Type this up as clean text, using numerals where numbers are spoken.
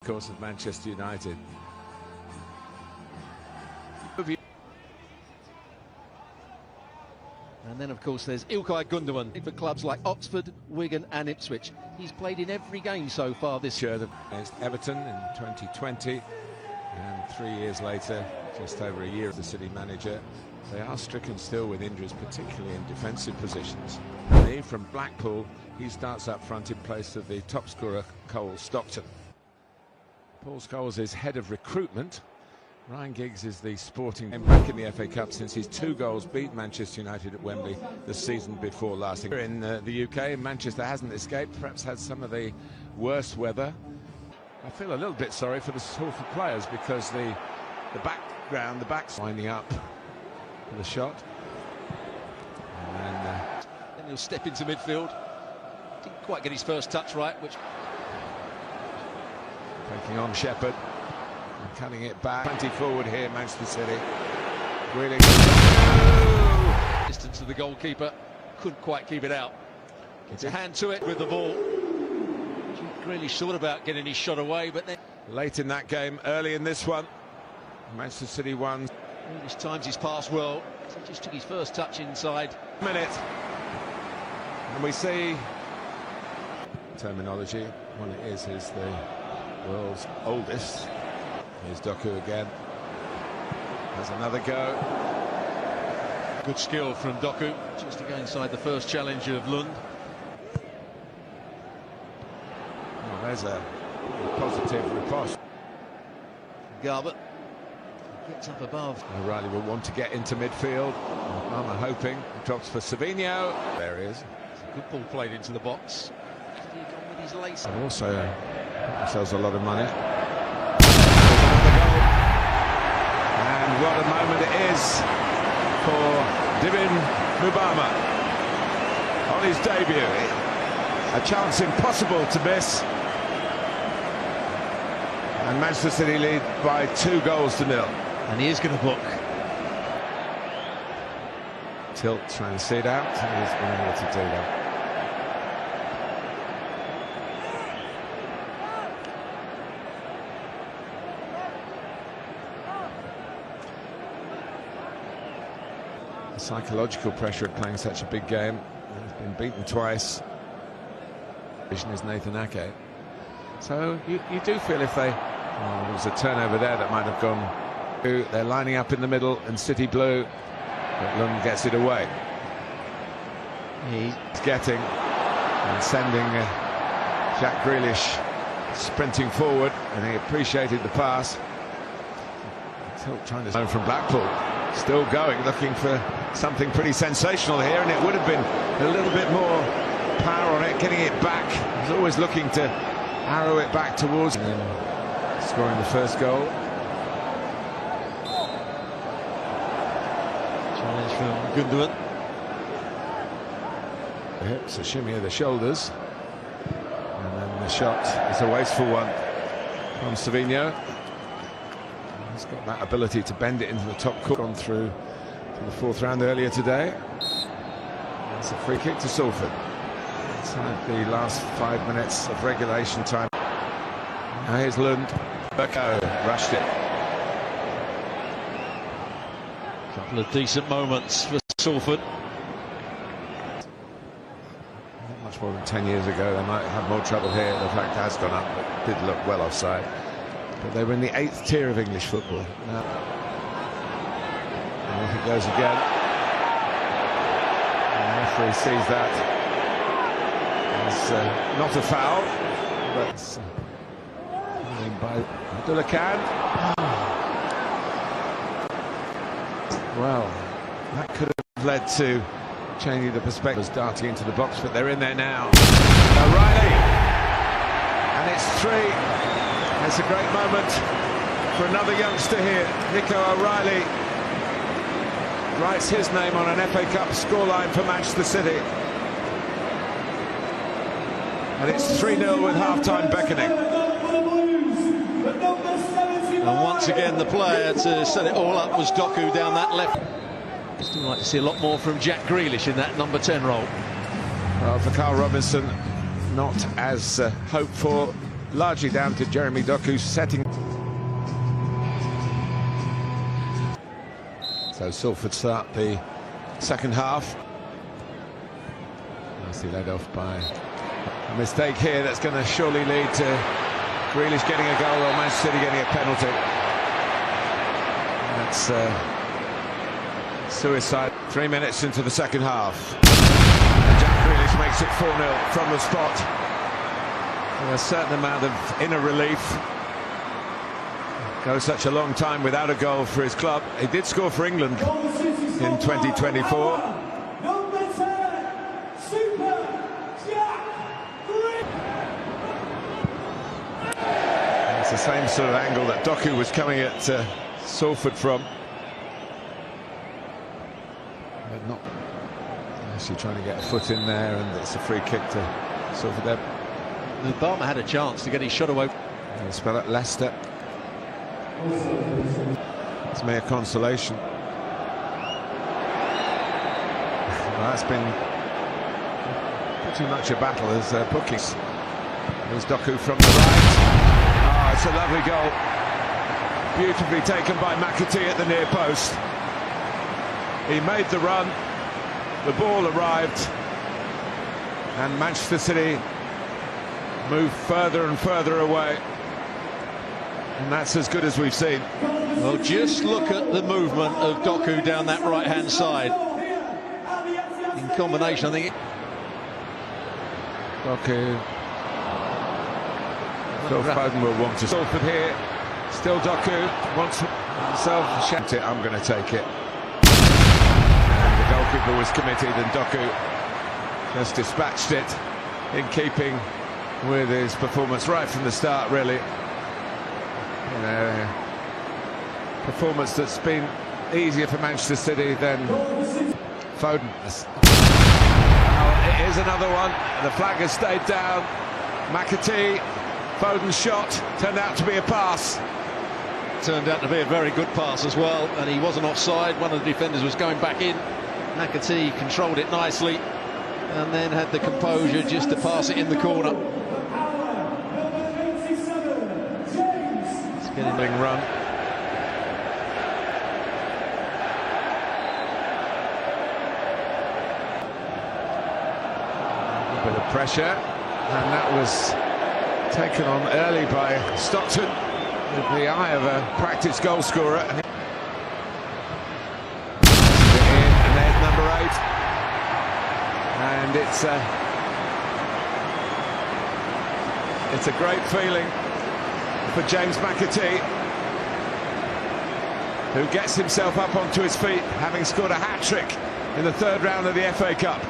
course, of Manchester United. And then, of course, there's İlkay Gündoğan for clubs like Oxford, Wigan and Ipswich. He's played in every game so far this year. Against Everton in 2020, and 3 years later, just over a year as the City manager, they are stricken still with injuries, particularly in defensive positions. Lee from Blackpool, he starts up front in place of the top scorer, Cole Stockton. Paul Scholes is head of recruitment. Ryan Giggs is the sporting back in the FA Cup since his 2 goals beat Manchester United at Wembley the season before last. In the UK, Manchester hasn't escaped, perhaps had some of the worst weather. I feel a little bit sorry for the Salford players because the background, the back's winding up for the shot. And then he'll step into midfield. Didn't quite get his first touch right, which... Taking on Shepherd. Cutting it back, 20 forward here, Manchester City. Really distance to the goalkeeper, couldn't quite keep it out. Gets a hand to it with the ball. Grealish thought about getting his shot away, but then late in that game, early in this one, Manchester City won. Grealish times his pass well. He just took his first touch inside. Minute, and we see terminology. One it is the world's oldest. Here's Doku again. Has another go. Good skill from Doku, just to go inside the first challenge of Lund. Oh, there's a positive riposte. Garbutt gets up above. O'Reilly will want to get into midfield. Palmer hoping. Drops for Savinho. There he is. Good ball played into the box. He gone with his lace. And also sells a lot of money. And what a moment it is for Divin Mubama on his debut. A chance impossible to miss. And Manchester City lead by 2-0. And he is going to book. Tilt trying to see it out. He's been able to do that. The psychological pressure of playing such a big game. He's been beaten twice. Vision is Nathan Ake. So you do feel if they... Oh, there was a turnover there that might have gone... They're lining up in the middle and City blue, but Lund gets it away. He's getting and sending Jack Grealish sprinting forward, and he appreciated the pass. Tilt trying to zone from Blackpool. Still going, looking for something pretty sensational here, and it would have been a little bit more power on it, getting it back. He's always looking to arrow it back towards, and then scoring the first goal. Challenge from Gündoğan. The hips, a shimmy of the shoulders, and then the shot is a wasteful one from Savinho. He's got that ability to bend it into the top corner. Gone through to the 4th round earlier today. It's a free kick to Salford. Inside the last 5 minutes of regulation time. Now here's Lund. Burko rushed it. A couple of decent moments for Salford. Not much more than 10 years ago, they might have more trouble here. The fact has gone up, but did look well offside. But they were in the 8th tier of English football. Now, and off it goes again. And the referee sees that as not a foul, but by Abdullah Khan. Well, that could have led to changing the perspective. Darting into the box, but they're in there now. O'Reilly, and it's 3. It's a great moment for another youngster here. Nico O'Reilly writes his name on an FA Cup scoreline for Manchester City. And it's 3-0 with half-time beckoning. And once again, the player to set it all up was Doku down that left. Still like to see a lot more from Jack Grealish in that number 10 role. Well, for Carl Robinson, not as hoped for. largely down to Jeremy Doku's setting. So Salford start the second half. Nicely led off by a mistake here that's going to surely lead to Grealish getting a goal or Manchester City getting a penalty. That's suicide. 3 minutes into the second half. And Jack Grealish makes it 4-0 from the spot. With a certain amount of inner relief. Goes such a long time without a goal for his club. He did score for England in 2024. It's the same sort of angle that Doku was coming at Salford from. But not actually trying to get a foot in there, and it's a free kick to Salford there. The Barmer had a chance to get his shot away. They'll spell it Leicester. It's mere consolation. Well, that's been pretty much a battle as bookies. There's Doku from the right. It's a lovely goal. Beautifully taken by McAtee at the near post. He made the run. The ball arrived. And Manchester City moved further and further away. And that's as good as we've seen. Well, just look at the movement of Doku down that right-hand side. In combination, I think. Doku. Phil Foden will want to. Salford here. Still Doku wants himself. Shout it. I'm going to take it. And the goalkeeper was committed, and Doku just dispatched it in keeping with his performance right from the start, really. You know, performance that's been easier for Manchester City than Foden. Oh, it is another one. The flag has stayed down. McAtee, Foden's shot turned out to be a pass. Turned out to be a very good pass as well, and he wasn't offside. One of the defenders was going back in. McAtee controlled it nicely and then had the composure just to pass it in the corner. Getting run. A bit of pressure, and that was taken on early by Stockton with the eye of a practiced goal scorer. And there's number 8, and it's a great feeling for James McAtee, who gets himself up onto his feet, having scored a hat-trick in the third round of the FA Cup.